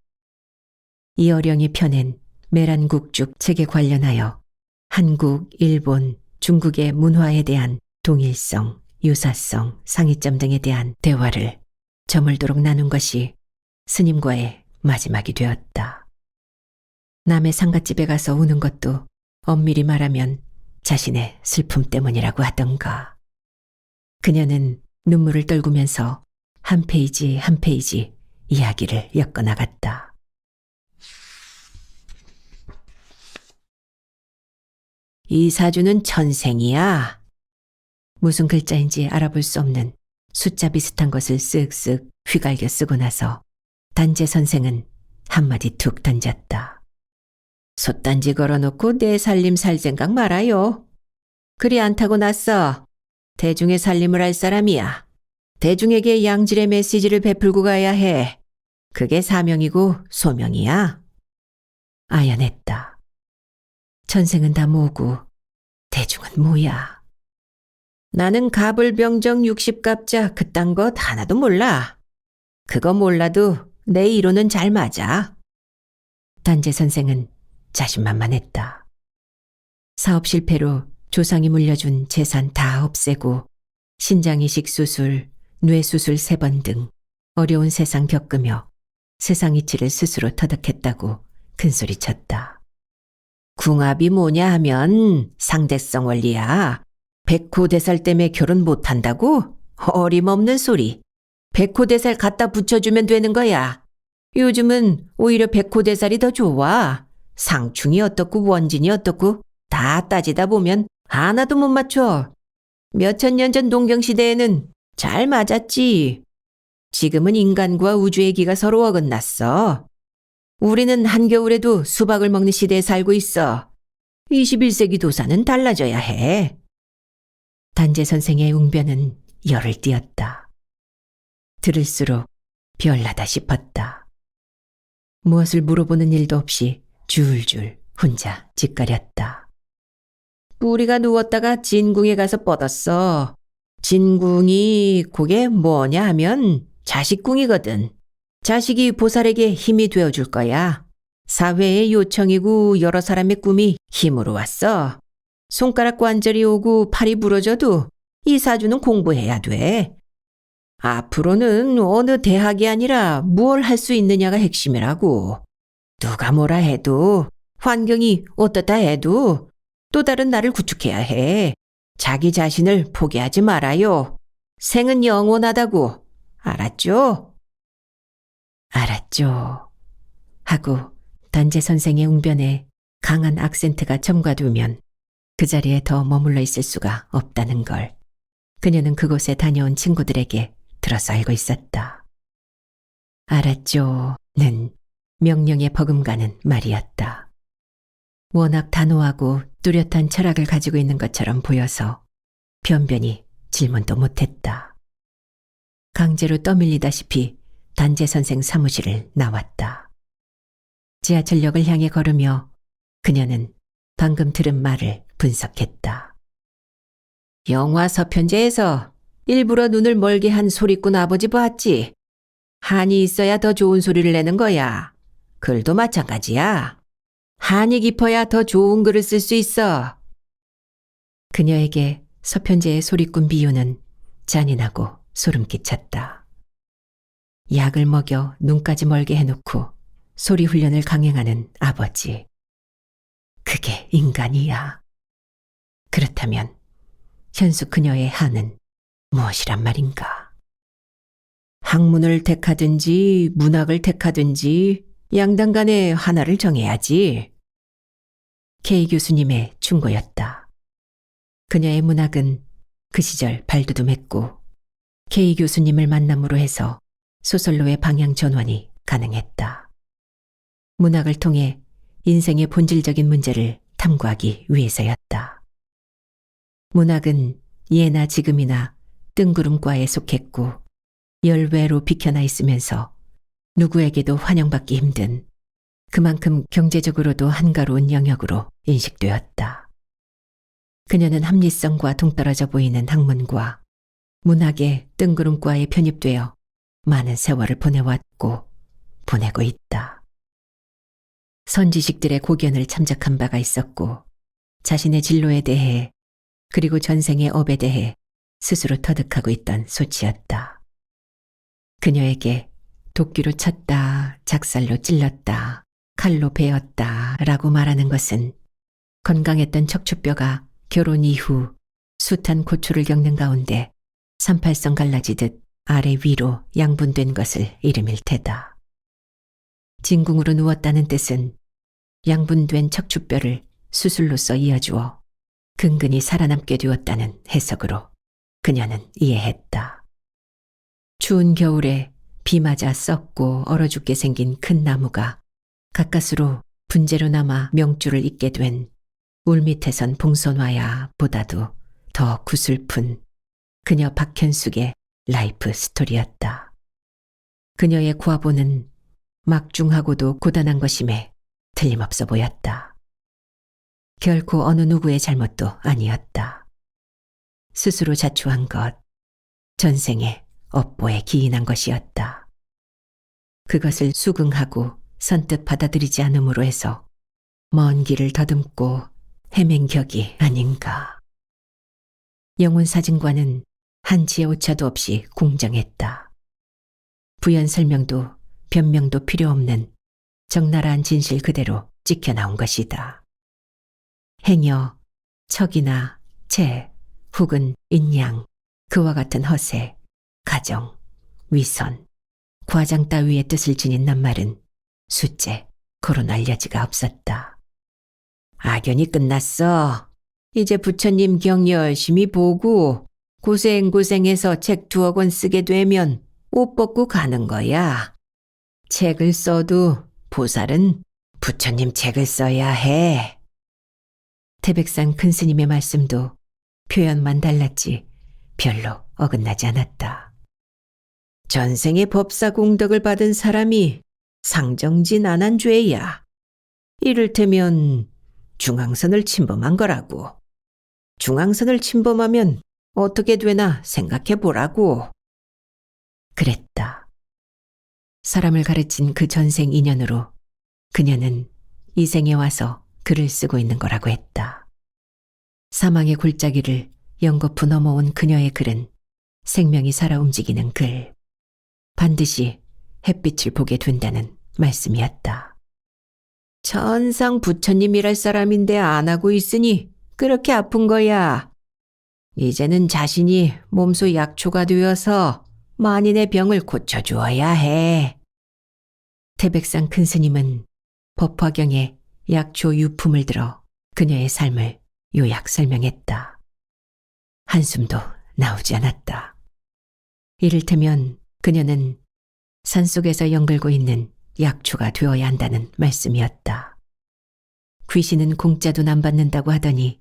S2: 이 어령이 펴낸 메란국죽 책에 관련하여 한국, 일본, 중국의 문화에 대한 동일성, 유사성, 상이점 등에 대한 대화를 저물도록 나눈 것이 스님과의 마지막이 되었다. 남의 상갓집에 가서 우는 것도 엄밀히 말하면 자신의 슬픔 때문이라고 하던가. 그녀는 눈물을 떨구면서 한 페이지 한 페이지 이야기를 엮어나갔다.
S1: 이 사주는 천생이야. 무슨 글자인지 알아볼 수 없는 숫자 비슷한 것을 쓱쓱 휘갈겨 쓰고 나서 단재 선생은 한마디 툭 던졌다. 솥단지 걸어놓고 내 살림 살 생각 말아요. 그리 안 타고 났어. 대중의 살림을 할 사람이야. 대중에게 양질의 메시지를 베풀고 가야 해. 그게 사명이고 소명이야. 아연했다. 천생은 다 뭐고 대중은 뭐야. 나는 가불병정 60갑자 그딴 것 하나도 몰라. 그거 몰라도 내 이론은 잘 맞아. 단재 선생은 자신만만했다. 사업 실패로 조상이 물려준 재산 다 없애고 신장이식 수술, 뇌수술 3번 등 어려운 세상 겪으며 세상 이치를 스스로 터득했다고 큰소리쳤다. 궁합이 뭐냐 하면 상대성 원리야. 백호대살 때문에 결혼 못한다고? 어림없는 소리. 백호대살 갖다 붙여주면 되는 거야. 요즘은 오히려 백호대살이 더 좋아. 상충이 어떻고 원진이 어떻고 다 따지다 보면 하나도 못 맞춰. 몇천 년 전 동경시대에는 잘 맞았지. 지금은 인간과 우주의 기가 서로 어긋났어. 우리는 한겨울에도 수박을 먹는 시대에 살고 있어. 21세기 도사는 달라져야 해. 단재 선생의 웅변은 열을 띄었다. 들을수록 별나다 싶었다. 무엇을 물어보는 일도 없이 줄줄 혼자 짓거렸다. 뿌리가 누웠다가 진궁에 가서 뻗었어. 진궁이 그게 뭐냐 하면 자식궁이거든. 자식이 보살에게 힘이 되어줄 거야. 사회의 요청이고 여러 사람의 꿈이 힘으로 왔어. 손가락 관절이 오고 팔이 부러져도 이 사주는 공부해야 돼. 앞으로는 어느 대학이 아니라 무얼 할 수 있느냐가 핵심이라고. 누가 뭐라 해도 환경이 어떻다 해도 또 다른 나를 구축해야 해. 자기 자신을 포기하지 말아요. 생은 영원하다고. 알았죠? 알았죠. 하고 단재 선생의 웅변에 강한 악센트가 첨가되면 그 자리에 더 머물러 있을 수가 없다는 걸 그녀는 그곳에 다녀온 친구들에게 들어서 알고 있었다. 알았죠는 명령에 버금가는 말이었다. 워낙 단호하고 뚜렷한 철학을 가지고 있는 것처럼 보여서 변변히 질문도 못했다. 강제로 떠밀리다시피 단재 선생 사무실을 나왔다. 지하철역을 향해 걸으며 그녀는 방금 들은 말을 분석했다. 영화 서편제에서 일부러 눈을 멀게 한 소리꾼 아버지 봤지? 한이 있어야 더 좋은 소리를 내는 거야. 글도 마찬가지야. 한이 깊어야 더 좋은 글을 쓸 수 있어. 그녀에게 서편제의 소리꾼 비유는 잔인하고 소름 끼쳤다. 약을 먹여 눈까지 멀게 해놓고 소리 훈련을 강행하는 아버지. 그게 인간이야. 그렇다면 현수 그녀의 한은 무엇이란 말인가? 학문을 택하든지 문학을 택하든지 양당 간에 하나를 정해야지. K 교수님의 충고였다. 그녀의 문학은 그 시절 발돋움했고 K 교수님을 만남으로 해서 소설로의 방향 전환이 가능했다. 문학을 통해 인생의 본질적인 문제를 탐구하기 위해서였다. 문학은 예나 지금이나 뜬구름과에 속했고 열외로 비켜나 있으면서 누구에게도 환영받기 힘든 그만큼 경제적으로도 한가로운 영역으로 인식되었다. 그녀는 합리성과 동떨어져 보이는 학문과 문학의 뜬구름과에 편입되어 많은 세월을 보내왔고 보내고 있다. 선지식들의 고견을 참작한 바가 있었고 자신의 진로에 대해 그리고 전생의 업에 대해 스스로 터득하고 있던 소치였다. 그녀에게 도끼로 쳤다, 작살로 찔렀다, 칼로 베었다 라고 말하는 것은 건강했던 척추뼈가 결혼 이후 숱한 고초를 겪는 가운데 38선 갈라지듯 아래 위로 양분된 것을 이름일 테다. 진궁으로 누웠다는 뜻은 양분된 척추뼈를 수술로써 이어주어
S2: 근근히 살아남게 되었다는 해석으로 그녀는 이해했다. 추운 겨울에 비 맞아 썩고 얼어 죽게 생긴 큰 나무가 가까스로 분재로 남아 명줄을 잇게 된 울밑에선 봉선화야 보다도 더 구슬픈 그녀 박현숙의 라이프 스토리였다. 그녀의 과보는 막중하고도 고단한 것임에 틀림없어 보였다. 결코 어느 누구의 잘못도 아니었다. 스스로 자초한 것, 전생에 업보에 기인한 것이었다. 그것을 수긍하고 선뜻 받아들이지 않음으로 해서 먼 길을 더듬고 헤맨 격이 아닌가. 영혼사진관은 한치의 오차도 없이 공정했다. 부연 설명도 변명도 필요 없는 적나라한 진실 그대로 찍혀 나온 것이다. 행여 척이나 채 혹은 인양 그와 같은 허세, 가정, 위선, 과장 따위의 뜻을 지닌 낱말은 숫째 고론 알려지가 없었다. 악연이 끝났어. 이제 부처님 경 열심히 보고 고생해서 책 2억 원 쓰게 되면 옷 벗고 가는 거야. 책을 써도 보살은 부처님 책을 써야 해. 태백산 큰 스님의 말씀도 표현만 달랐지 별로 어긋나지 않았다. 전생의 법사 공덕을 받은 사람이 상정진 안 한 죄야. 이를테면 중앙선을 침범한 거라고. 중앙선을 침범하면 어떻게 되나 생각해 보라고. 그랬다. 사람을 가르친 그 전생 인연으로 그녀는 이 생에 와서 글을 쓰고 있는 거라고 했다. 사망의 골짜기를 연거푸 넘어온 그녀의 글은 생명이 살아 움직이는 글. 반드시 햇빛을 보게 된다는 말씀이었다. 천상 부처님이랄 사람인데 안 하고 있으니 그렇게 아픈 거야. 이제는 자신이 몸소 약초가 되어서 만인의 병을 고쳐주어야 해. 태백산 큰 스님은 법화경에 약초 유품을 들어 그녀의 삶을 요약 설명했다. 한숨도 나오지 않았다. 이를테면 그녀는 산속에서 연글고 있는 약초가 되어야 한다는 말씀이었다. 귀신은 공짜도 안 받는다고 하더니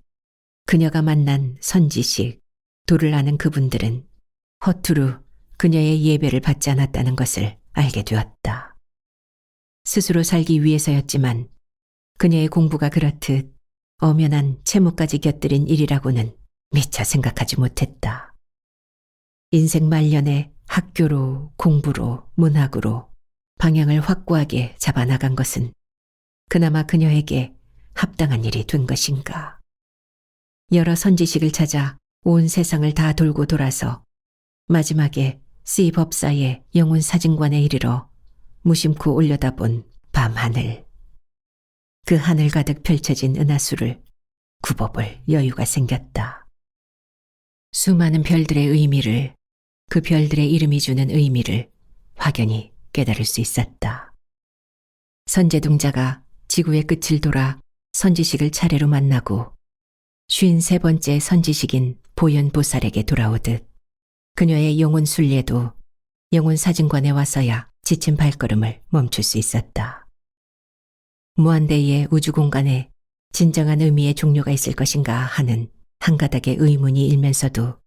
S2: 그녀가 만난 선지식, 도를 아는 그분들은 허투루 그녀의 예배를 받지 않았다는 것을 알게 되었다. 스스로 살기 위해서였지만 그녀의 공부가 그렇듯 엄연한 채무까지 곁들인 일이라고는 미처 생각하지 못했다. 인생 말년에 학교로, 공부로, 문학으로 방향을 확고하게 잡아나간 것은 그나마 그녀에게 합당한 일이 된 것인가. 여러 선지식을 찾아 온 세상을 다 돌고 돌아서 마지막에 C 법사의 영혼 사진관에 이르러 무심코 올려다본 밤하늘. 그 하늘 가득 펼쳐진 은하수를 굽어볼 여유가 생겼다. 수많은 별들의 의미를, 그 별들의 이름이 주는 의미를 확연히 깨달을 수 있었다. 선제동자가 지구의 끝을 돌아 선지식을 차례로 만나고 53번째 선지식인 보현보살에게 돌아오듯 그녀의 영혼 순례도 영혼 사진관에 와서야 지친 발걸음을 멈출 수 있었다. 무한대의 우주공간에 진정한 의미의 종료가 있을 것인가 하는 한 가닥의 의문이 일면서도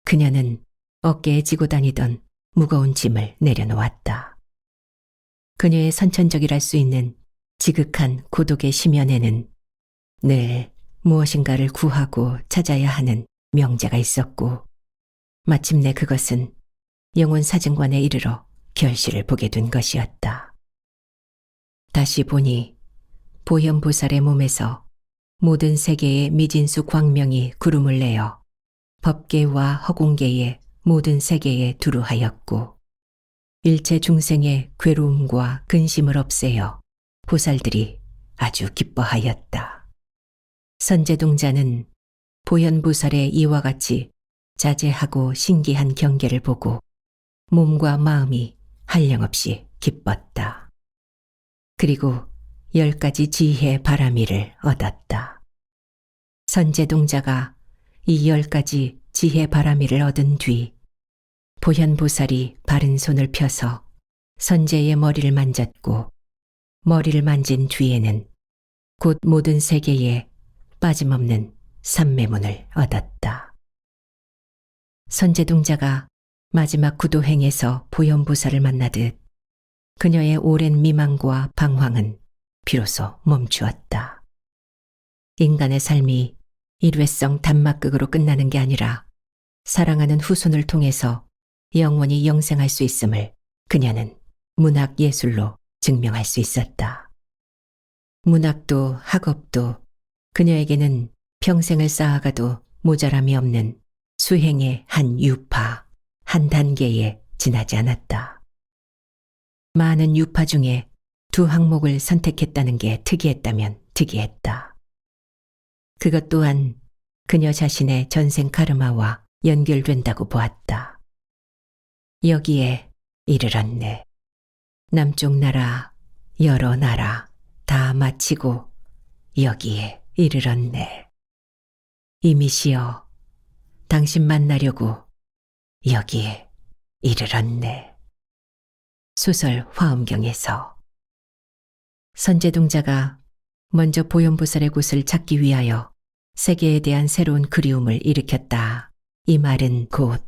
S2: 그녀는 어깨에 지고 다니던 무거운 짐을 내려놓았다. 그녀의 선천적이랄 수 있는 지극한 고독의 심연에는 늘 무엇인가를 구하고 찾아야 하는 명제가 있었고 마침내 그것은 영혼 사진관에 이르러 결실을 보게 된 것이었다. 다시 보니 보현보살의 몸에서 모든 세계의 미진수 광명이 구름을 내어 법계와 허공계의 모든 세계에 두루하였고 일체 중생의 괴로움과 근심을 없애어 보살들이 아주 기뻐하였다. 선제동자는 보현보살의 이와 같이 자제하고 신기한 경계를 보고 몸과 마음이 한량없이 기뻤다. 그리고 10가지 지혜 바라미를 얻었다. 선제동자가 이 10가지 지혜 바라미를 얻은 뒤 보현보살이 바른 손을 펴서 선제의 머리를 만졌고 머리를 만진 뒤에는 곧 모든 세계에 빠짐없는 삼매문을 얻었다. 선제동자가 마지막 구도행에서 보현보살을 만나듯 그녀의 오랜 미망과 방황은 비로소 멈추었다. 인간의 삶이 일회성 단막극으로 끝나는 게 아니라 사랑하는 후손을 통해서 영원히 영생할 수 있음을 그녀는 문학 예술로 증명할 수 있었다. 문학도 학업도 그녀에게는 평생을 쌓아가도 모자람이 없는 수행의 한 유파, 한 단계에 지나지 않았다. 많은 유파 중에 2 항목을 선택했다는 게 특이했다면 특이했다. 그것 또한 그녀 자신의 전생 카르마와 연결된다고 보았다. 여기에 이르렀네. 남쪽 나라, 여러 나라 다 마치고 여기에 이르렀네. 이미시여, 당신 만나려고 여기에 이르렀네. 소설 화엄경에서 선제동자가 먼저 보현보살의 곳을 찾기 위하여 세계에 대한 새로운 그리움을 일으켰다. 이 말은 곧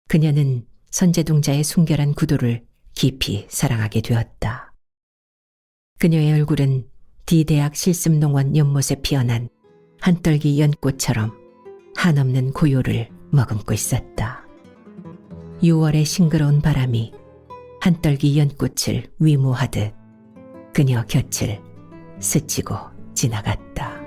S2: 그녀는 선제동자의 순결한 구도를 깊이 사랑하게 되었다. 그녀의 얼굴은 디대학 실습농원 연못에 피어난 한떨기 연꽃처럼 한없는 고요를 머금고 있었다. 6월의 싱그러운 바람이 한떨기 연꽃을 위무하듯 그녀 곁을 스치고 지나갔다.